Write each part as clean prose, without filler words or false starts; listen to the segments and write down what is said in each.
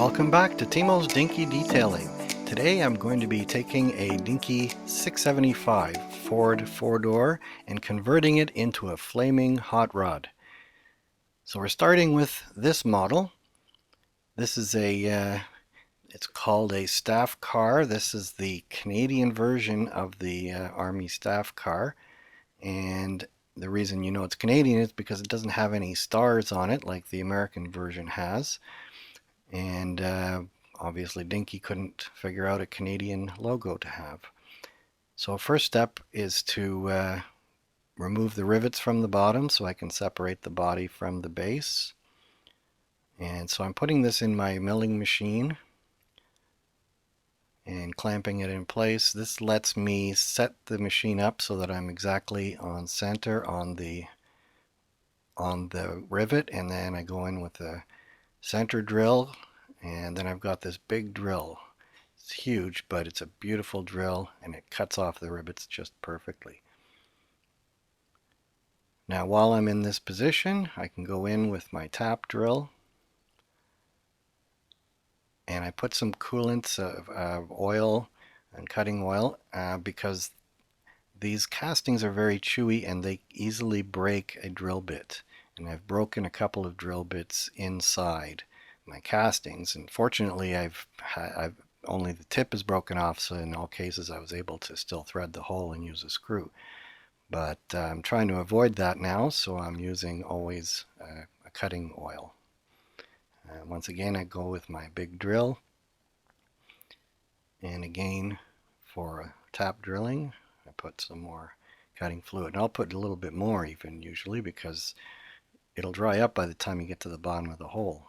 Welcome back to Timo's Dinky Detailing. Today I'm going to be taking a Dinky 675 Ford 4-door and converting it into a flaming hot rod. So we're starting with this model. This is it's called a staff car. This is the Canadian version of the Army staff car. And the reason you know it's Canadian is because it doesn't have any stars on it like the American version has. And obviously Dinky couldn't figure out a Canadian logo to have. So first step is to remove the rivets from the bottom so I can separate the body from the base. And so I'm putting this in my milling machine and clamping it in place. This lets me set the machine up so that I'm exactly on center on the rivet, and then I go in with a center drill, and then I've got this big drill. It's huge, but it's a beautiful drill and it cuts off the rivets just perfectly. Now while I'm in this position, I can go in with my tap drill and I put some coolants of oil and cutting oil because these castings are very chewy and they easily break a drill bit. And I've broken a couple of drill bits inside my castings, and fortunately I've only the tip is broken off, so in all cases I was able to still thread the hole and use a screw. But I'm trying to avoid that now, so I'm using always a cutting oil. Once again I go with my big drill, and again for tap drilling I put some more cutting fluid, and I'll put a little bit more even usually because it'll dry up by the time you get to the bottom of the hole.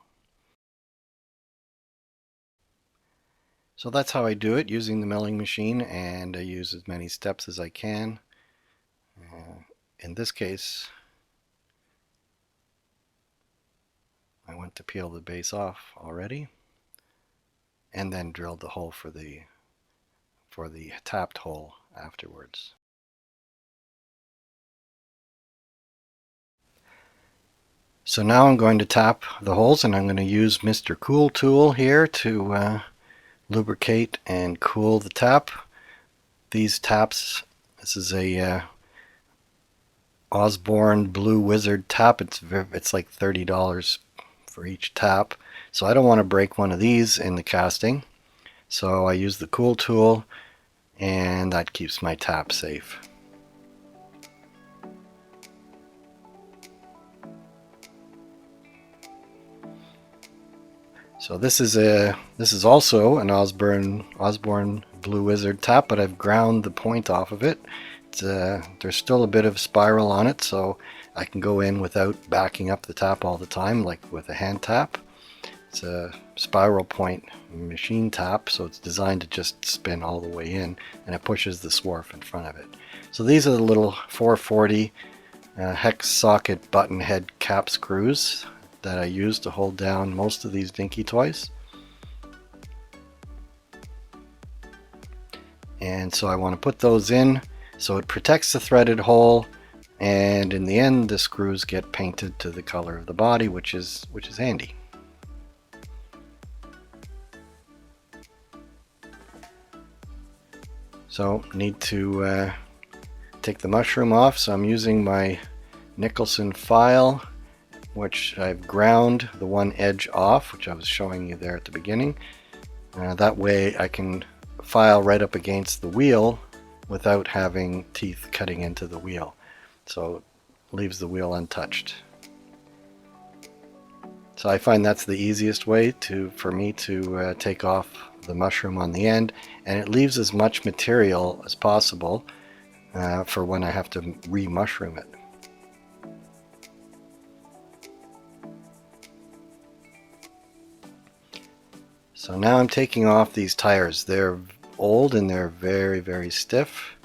So that's how I do it, using the milling machine, and I use as many steps as I can. In this case, I went to peel the base off already, and then drilled the hole for the tapped hole afterwards. So now I'm going to tap the holes, and I'm going to use Mr. Cool Tool here to lubricate and cool the tap. These taps, this is a Osborne Blue Wizard tap. It's like $30 for each tap. So I don't want to break one of these in the casting. So I use the Cool Tool, and that keeps my tap safe. So this is also an Osborne Blue Wizard tap, but I've ground the point off of it. There's still a bit of spiral on it, so I can go in without backing up the tap all the time like with a hand tap. It's a spiral point machine tap, so it's designed to just spin all the way in, and it pushes the swarf in front of it. So these are the little 440 hex socket button head cap screws that I use to hold down most of these Dinky toys. And so I want to put those in so it protects the threaded hole, and in the end the screws get painted to the color of the body, which is handy. So need to take the mushroom off, so I'm using my Nicholson file, which I've ground the one edge off, which I was showing you there at the beginning. That way I can file right up against the wheel without having teeth cutting into the wheel. So it leaves the wheel untouched. So I find that's the easiest way for me to take off the mushroom on the end, and it leaves as much material as possible for when I have to re-mushroom it. So now I'm taking off these tires. They're old and they're very, very stiff,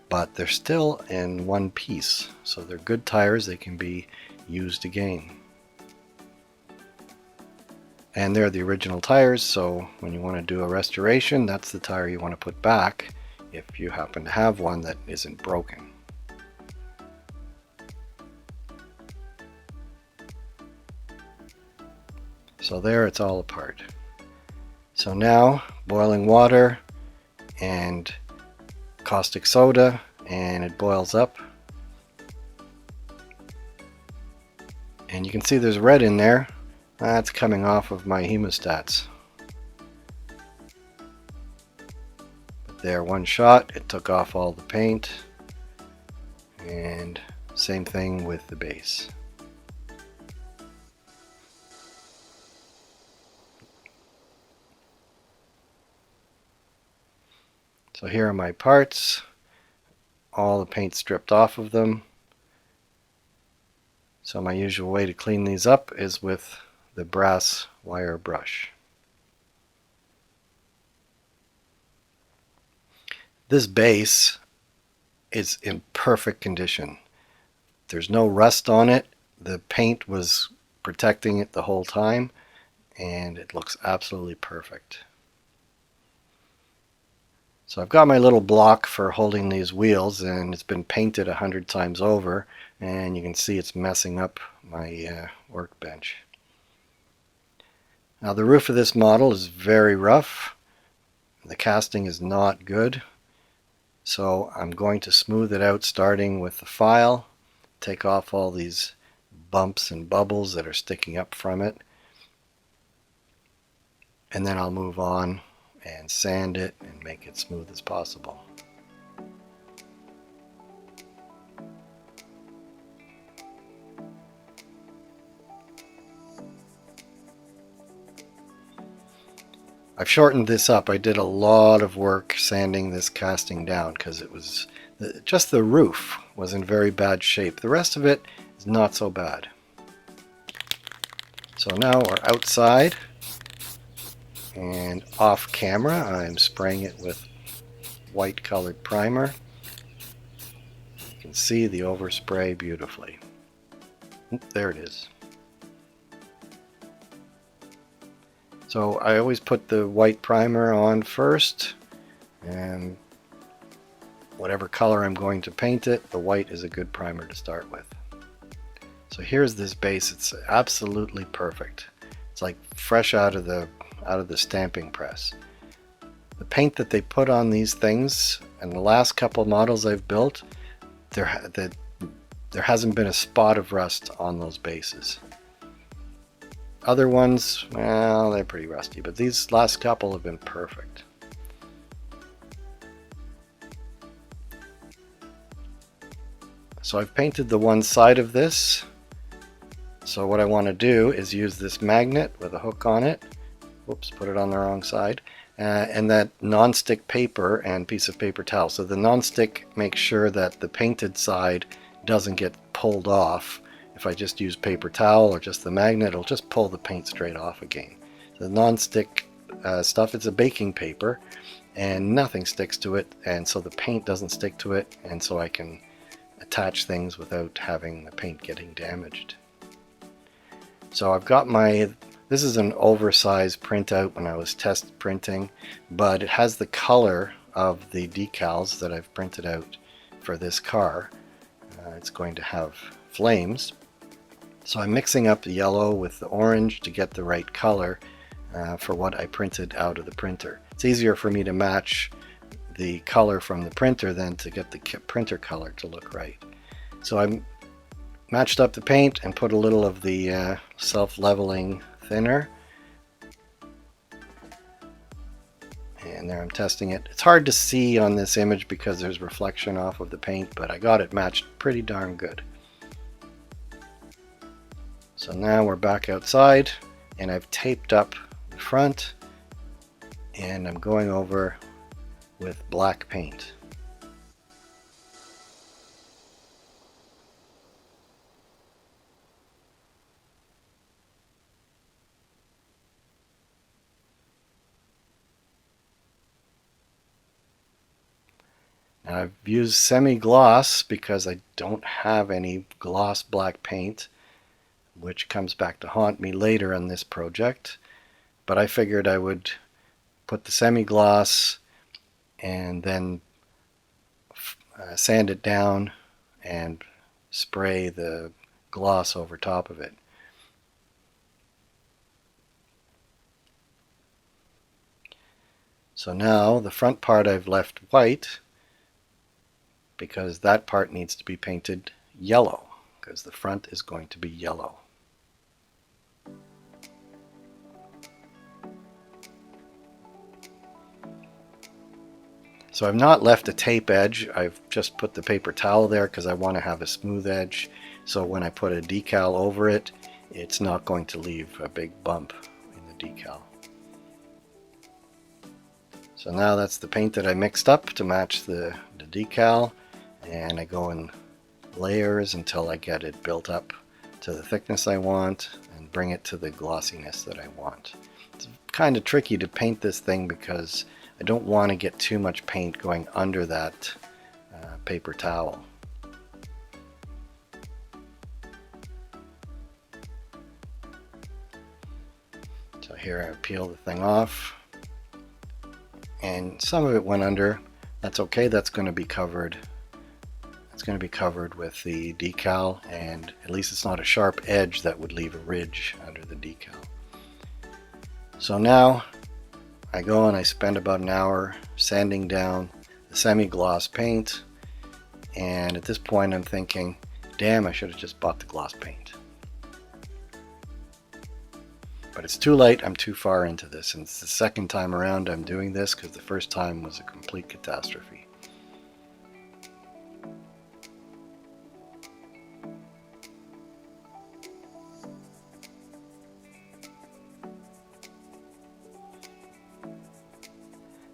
but they're still in one piece. So they're good tires, they can be used again. And they're the original tires, so when you want to do a restoration, that's the tire you want to put back if you happen to have one that isn't broken. So there, it's all apart. So now boiling water and caustic soda, and it boils up. And you can see there's red in there. That's coming off of my hemostats. But there, one shot, it took off all the paint. And same thing with the base. So here are my parts. All the paint stripped off of them. So my usual way to clean these up is with the brass wire brush. This base is in perfect condition. There's no rust on it. The paint was protecting it the whole time, and it looks absolutely perfect. So I've got my little block for holding these wheels, and it's been painted 100 times over, and you can see it's messing up my workbench. Now the roof of this model is very rough. The casting is not good, so I'm going to smooth it out starting with the file, take off all these bumps and bubbles that are sticking up from it, and then I'll move on and sand it and make it smooth as possible. I've shortened this up. I did a lot of work sanding this casting down because it was just the roof was in very bad shape. The rest of it is not so bad. So now we're outside, and off camera I'm spraying it with white colored primer. You can see the overspray beautifully. There it is. So I always put the white primer on first, and whatever color I'm going to paint it, the white is a good primer to start with. So here's this base. It's absolutely perfect. It's like fresh out of the stamping press. The paint that they put on these things, and the last couple models I've built, there hasn't been a spot of rust on those bases. Other ones, well, they're pretty rusty, but these last couple have been perfect. So I've painted the one side of this. So what I want to do is use this magnet with a hook on it. Whoops, put it on the wrong side. And that non-stick paper and piece of paper towel. So the non-stick makes sure that the painted side doesn't get pulled off. If I just use paper towel or just the magnet, it'll just pull the paint straight off again. The non-stick stuff, it's a baking paper, and nothing sticks to it, and so the paint doesn't stick to it, and so I can attach things without having the paint getting damaged. So I've got this is an oversized printout when I was test printing, but it has the color of the decals that I've printed out for this car. It's going to have flames. So I'm mixing up the yellow with the orange to get the right color for what I printed out of the printer. It's easier for me to match the color from the printer than to get the printer color to look right. So I matched up the paint and put a little of the self-leveling thinner. And there I'm testing it. It's hard to see on this image because there's reflection off of the paint, but I got it matched pretty darn good. So now we're back outside, and I've taped up the front, and I'm going over with black paint. Now I've used semi-gloss because I don't have any gloss black paint, which comes back to haunt me later on this project. But I figured I would put the semi-gloss and then sand it down and spray the gloss over top of it. So now the front part I've left white because that part needs to be painted yellow because the front is going to be yellow. So I've not left a tape edge, I've just put the paper towel there because I want to have a smooth edge, so when I put a decal over it, it's not going to leave a big bump in the decal. So now that's the paint that I mixed up to match the decal, and I go in layers until I get it built up to the thickness I want and bring it to the glossiness that I want. It's kind of tricky to paint this thing because I don't want to get too much paint going under that paper towel. So here I peel the thing off, and some of it went under. That's okay, that's going to be covered. It's going to be covered with the decal, and at least it's not a sharp edge that would leave a ridge under the decal. So now I go and I spend about an hour sanding down the semi-gloss paint, and at this point I'm thinking, damn, I should have just bought the gloss paint. But it's too late, I'm too far into this, and it's the second time around I'm doing this because the first time was a complete catastrophe.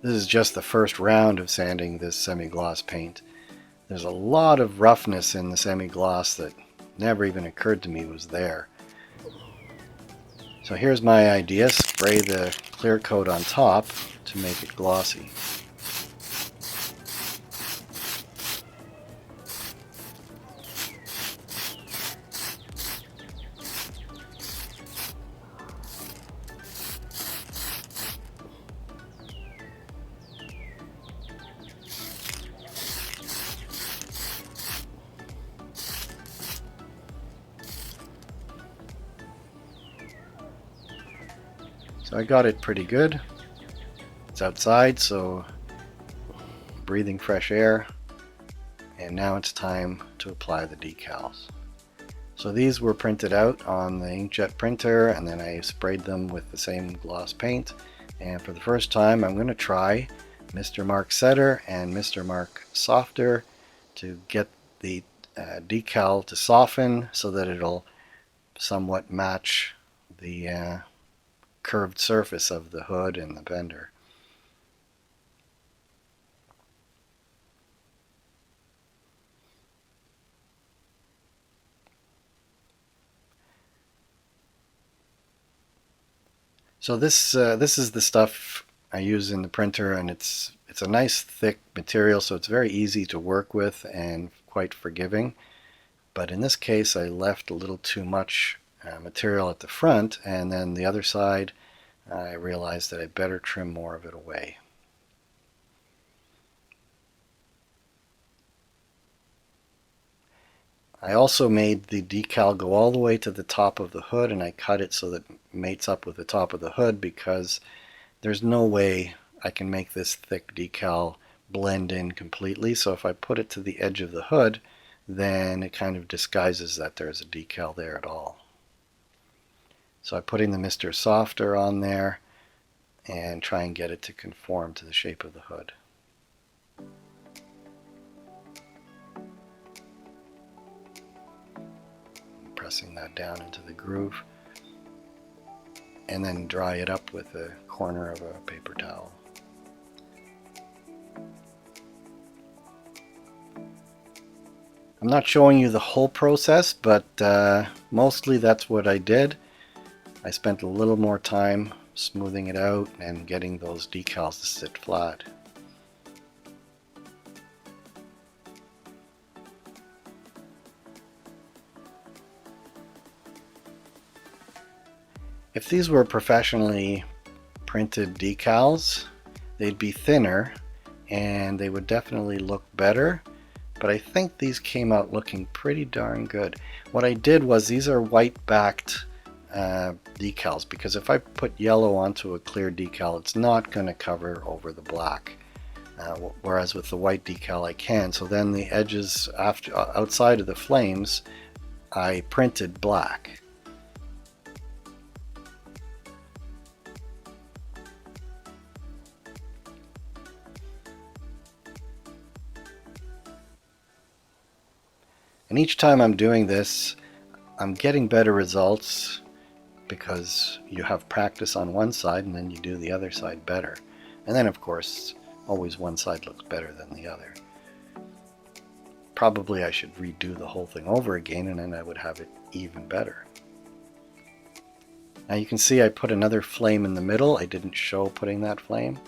This is just the first round of sanding this semi-gloss paint. There's a lot of roughness in the semi-gloss that never even occurred to me was there. So here's my idea, spray the clear coat on top to make it glossy. So I got it pretty good. It's outside, so breathing fresh air. And now it's time to apply the decals. So these were printed out on the inkjet printer, and then I sprayed them with the same gloss paint. And for the first time I'm going to try Mr. Mark Setter and Mr. Mark Softer to get the decal to soften so that it'll somewhat match the curved surface of the hood and the bender. So this is the stuff I use in the printer, and it's a nice thick material, so it's very easy to work with and quite forgiving. But in this case I left a little too much material at the front, and then the other side I realized that I better trim more of it away. I also made the decal go all the way to the top of the hood, and I cut it so that it mates up with the top of the hood because there's no way I can make this thick decal blend in completely. So if I put it to the edge of the hood, then it kind of disguises that there's a decal there at all. So I'm putting the Mr. Softer on there and try and get it to conform to the shape of the hood. Pressing that down into the groove, and then dry it up with the corner of a paper towel. I'm not showing you the whole process, but mostly that's what I did. I spent a little more time smoothing it out and getting those decals to sit flat. If these were professionally printed decals, they'd be thinner and they would definitely look better, but I think these came out looking pretty darn good. What I did was, these are white backed decals, because if I put yellow onto a clear decal, it's not going to cover over the black. Whereas with the white decal I can. So then the edges outside of the flames I printed black. And each time I'm doing this, I'm getting better results because you have practice on one side and then you do the other side better. And then of course, always one side looks better than the other. Probably I should redo the whole thing over again and then I would have it even better. Now you can see I put another flame in the middle. I didn't show putting that flame.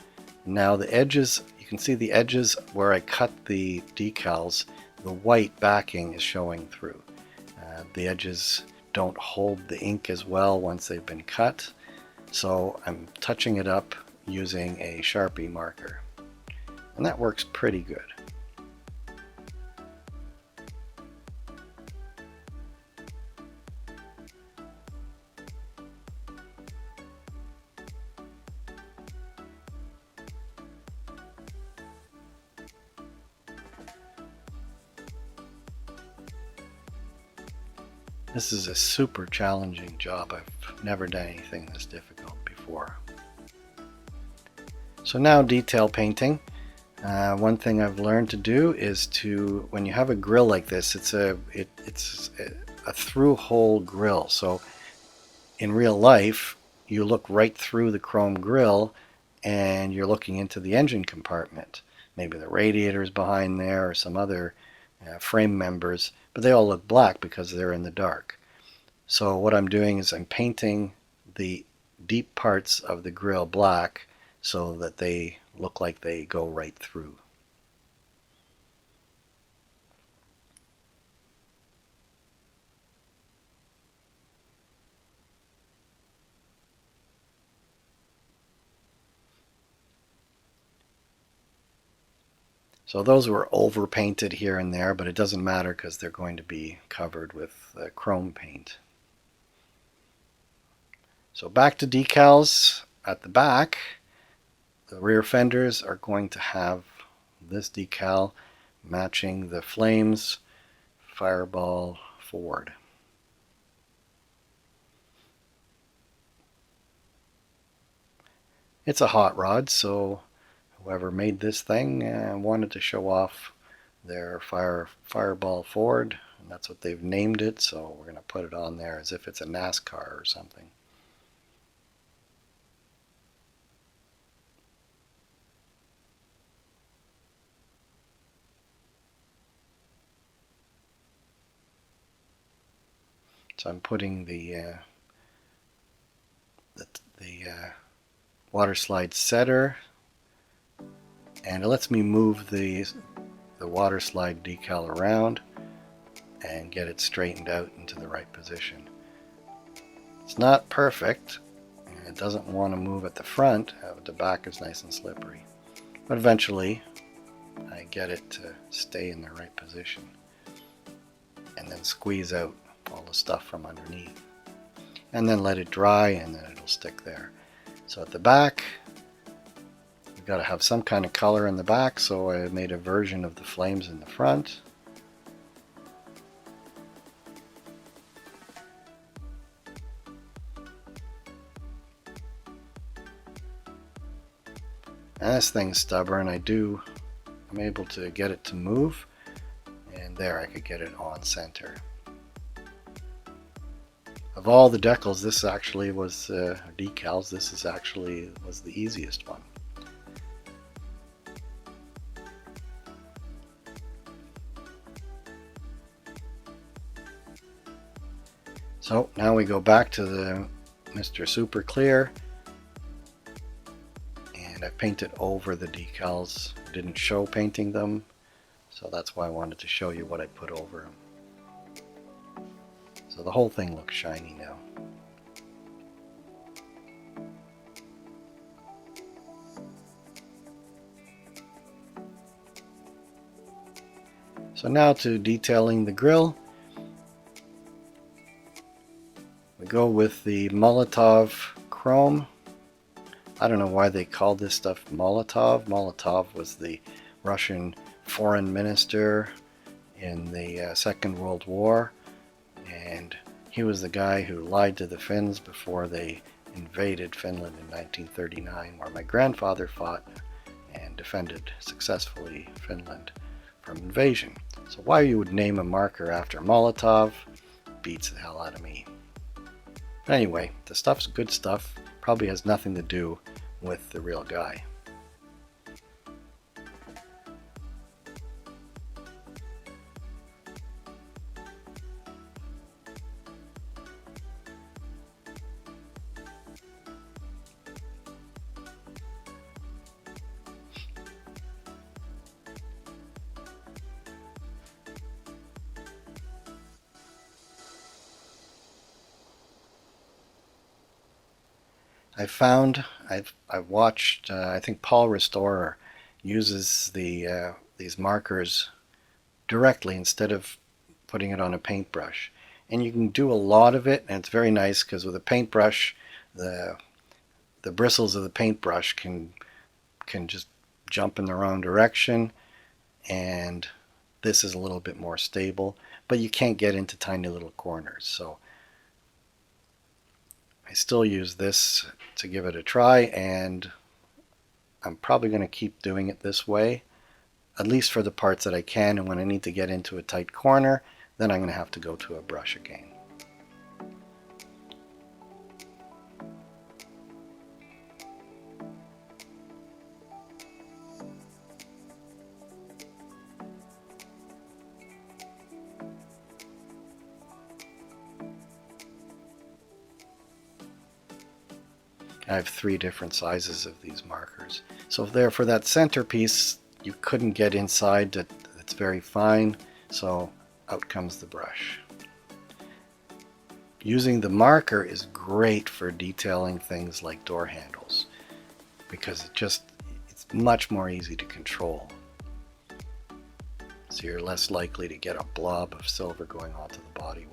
Now the edges, you can see the edges where I cut the decals, the white backing is showing through. The edges don't hold the ink as well once they've been cut, so I'm touching it up using a Sharpie marker, and that works pretty good. This is a super challenging job. I've never done anything this difficult before. So now detail painting. One thing I've learned to do is to, when you have a grill like this, it's a through hole grill. So in real life, you look right through the chrome grill and you're looking into the engine compartment. Maybe the radiator is behind there or some other frame members, but they all look black because they're in the dark. So what I'm doing is I'm painting the deep parts of the grill black so that they look like they go right through. So those were over painted here and there, but it doesn't matter because they're going to be covered with chrome paint. So back to decals. At the back, the rear fenders are going to have this decal matching the flames Fireball Ford. It's a hot rod, so whoever made this thing wanted to show off their Fireball Ford, and that's what they've named it, so we're going to put it on there as if it's a NASCAR or something. So I'm putting the water slide setter, and it lets me move the water slide decal around and get it straightened out into the right position. It's not perfect, and it doesn't want to move at the front. The back is nice and slippery, but eventually I get it to stay in the right position and then squeeze out all the stuff from underneath and then let it dry, and then it'll stick there. So at the back, you've got to have some kind of color in the back, so I made a version of the flames in the front. And this thing's stubborn. I'm able to get it to move, and there I could get it on center. Of all the decals, this actually was decals. This is actually was the easiest one. So now we go back to the Mr. Super Clear, and I painted over the decals. I didn't show painting them, so that's why I wanted to show you what I put over them. So the whole thing looks shiny now. So now to detailing the grill. We go with the Molotov chrome. I don't know why they called this stuff Molotov. Molotov was the Russian foreign minister in the Second World War, and he was the guy who lied to the Finns before they invaded Finland in 1939, where my grandfather fought and defended successfully Finland from invasion. So why you would name a marker after Molotov beats the hell out of me. But anyway, the stuff's good stuff. Probably has nothing to do with the real guy. I've watched, I think Paul Restorer uses these markers directly instead of putting it on a paintbrush. And you can do a lot of it, and it's very nice because with a paintbrush, the bristles of the paintbrush can just jump in the wrong direction, and this is a little bit more stable, but you can't get into tiny little corners. So I still use this to give it a try, and I'm probably going to keep doing it this way, at least for the parts that I can, and when I need to get into a tight corner, then I'm going to have to go to a brush again. I have 3 different sizes of these markers. So there, for that centerpiece, you couldn't get inside, it's very fine, so out comes the brush. Using the marker is great for detailing things like door handles, because it's much more easy to control. So you're less likely to get a blob of silver going onto the bodywork.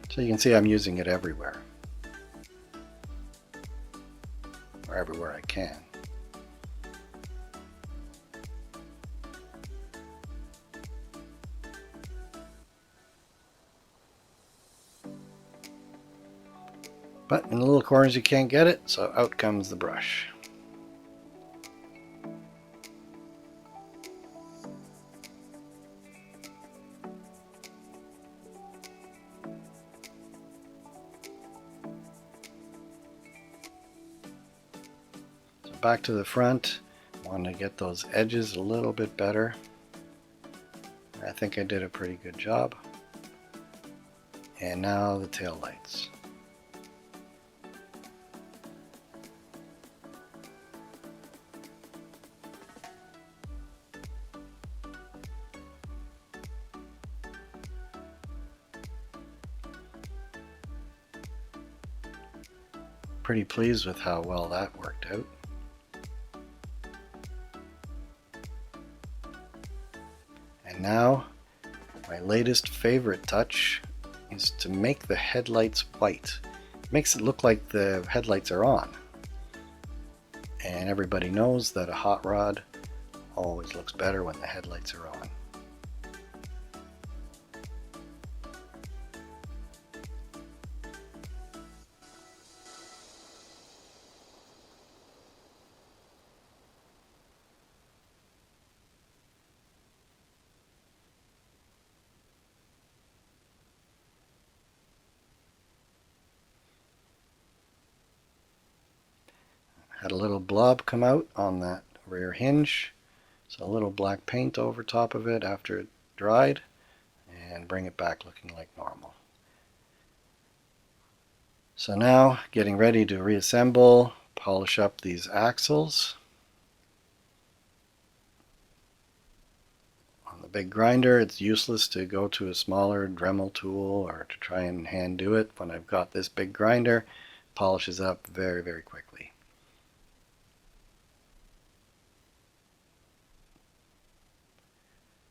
So you can see I'm using it everywhere, or everywhere I can. But in the little corners you can't get it, so out comes the brush. Back to the front, I want to get those edges a little bit better. I think I did a pretty good job. And now the tail lights. Pretty pleased with how well that worked out. And now, my latest favorite touch is to make the headlights white. It makes it look like the headlights are on. And everybody knows that a hot rod always looks better when the headlights are on. Had a little blob come out on that rear hinge, so a little black paint over top of it after it dried, and bring it back looking like normal. So now getting ready to reassemble, polish up these axles on the big grinder, it's useless to go to a smaller Dremel tool or to try and hand do it. When I've got this big grinder, it polishes up very, very quickly.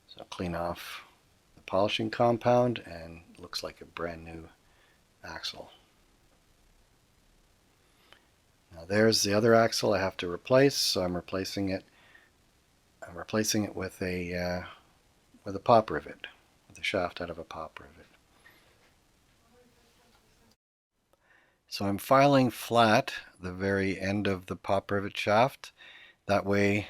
So clean off the polishing compound and it looks like a brand new axle. Now there's the other axle I have to replace, so I'm replacing it with a pop rivet, with a shaft out of a pop rivet. So I'm filing flat the very end of the pop rivet shaft. That way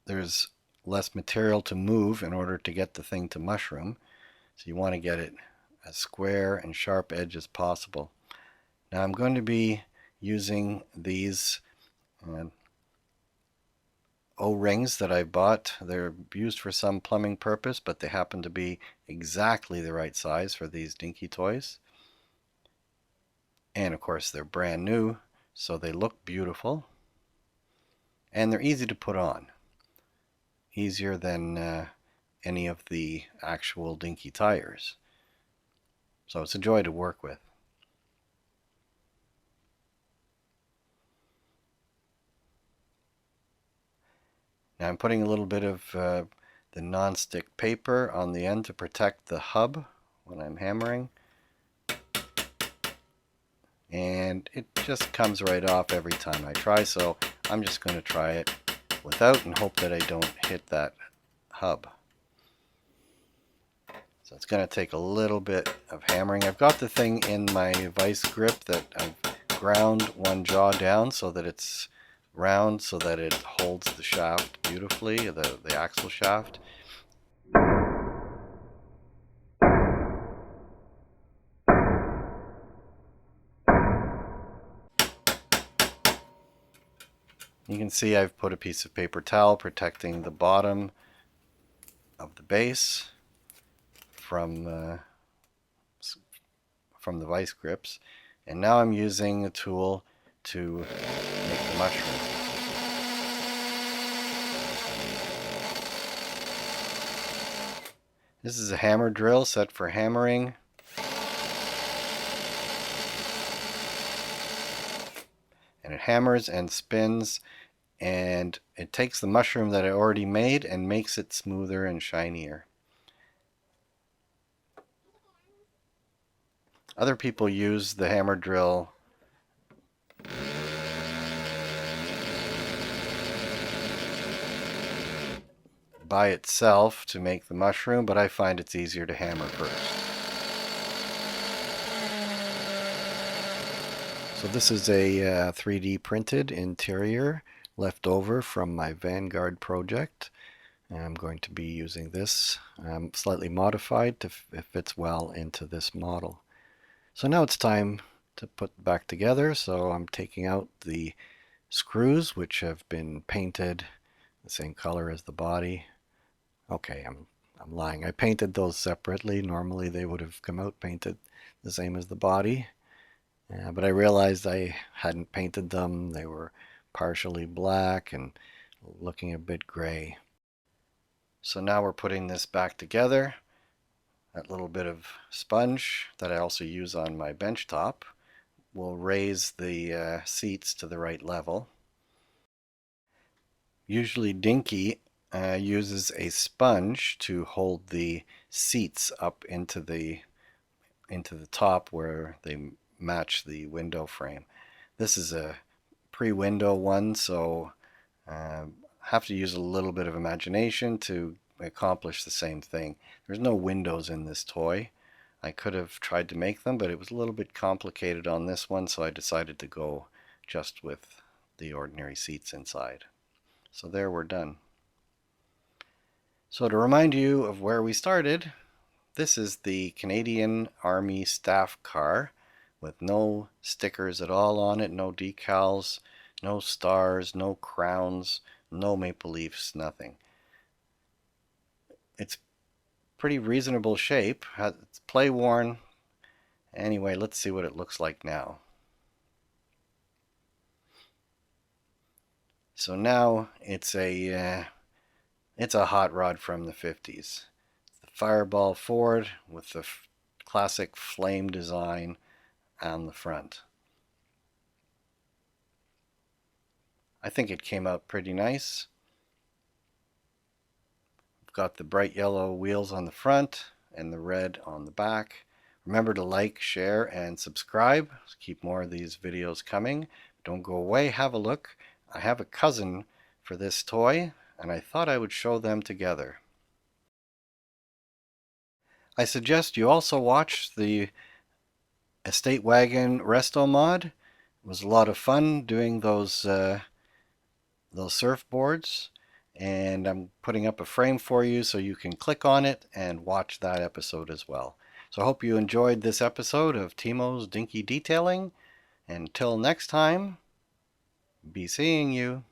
there's less material to move in order to get the thing to mushroom. So you want to get it as square and sharp edge as possible. Now I'm going to be using these O-rings that I bought. They're used for some plumbing purpose, but they happen to be exactly the right size for these dinky toys. And of course they're brand new, so they look beautiful. And they're easy to put on. Easier than any of the actual dinky tires. So it's a joy to work with. Now I'm putting a little bit of the non-stick paper on the end to protect the hub when I'm hammering. And it just comes right off every time I try, so I'm just going to try it without and hope that I don't hit that hub. So it's going to take a little bit of hammering. I've got the thing in my vice grip that I've ground one jaw down so that it's round, so that it holds the shaft beautifully, the axle shaft. You can see I've put a piece of paper towel protecting the bottom of the base from the vice grips, and now I'm using a tool to make the mushroom. This is a hammer drill set for hammering. And it hammers and spins, and it takes the mushroom that I already made and makes it smoother and shinier. Other people use the hammer drill by itself to make the mushroom, but I find it's easier to hammer first. So this is a 3D printed interior left over from my Vanguard project. And I'm going to be using this slightly modified to it fits well into this model. So now it's time to put back together. So I'm taking out the screws, which have been painted the same color as the body. Okay, I'm lying. I painted those separately. Normally they would have come out painted the same as the body. But I realized I hadn't painted them. They were partially black and looking a bit gray. So now we're putting this back together. That little bit of sponge that I also use on my bench top will raise the seats to the right level. Usually Dinky uses a sponge to hold the seats up into the top where they match the window frame. This is a pre-window one, so have to use a little bit of imagination to accomplish the same thing. There's no windows in this toy. I could have tried to make them, but it was a little bit complicated on this one, so I decided to go just with the ordinary seats inside. So there, we're done. So to remind you of where we started, this is the Canadian Army staff car with no stickers at all on it, no decals, no stars, no crowns, no maple leaves, nothing. It's pretty reasonable shape. It's play worn. Anyway, let's see what it looks like now. So now it's a hot rod from the 50s. Fireball Ford with the classic flame design on the front. I think it came out pretty nice. We've got the bright yellow wheels on the front and the red on the back. Remember to like, share, and subscribe. Keep more of these videos coming. Don't go away, have a look. I have a cousin for this toy, and I thought I would show them together. I suggest you also watch the Estate Wagon resto-mod. It was a lot of fun doing those surfboards, and I'm putting up a frame for you so you can click on it and watch that episode as well. So I hope you enjoyed this episode of Timo's Dinky Detailing. Until next time, be seeing you.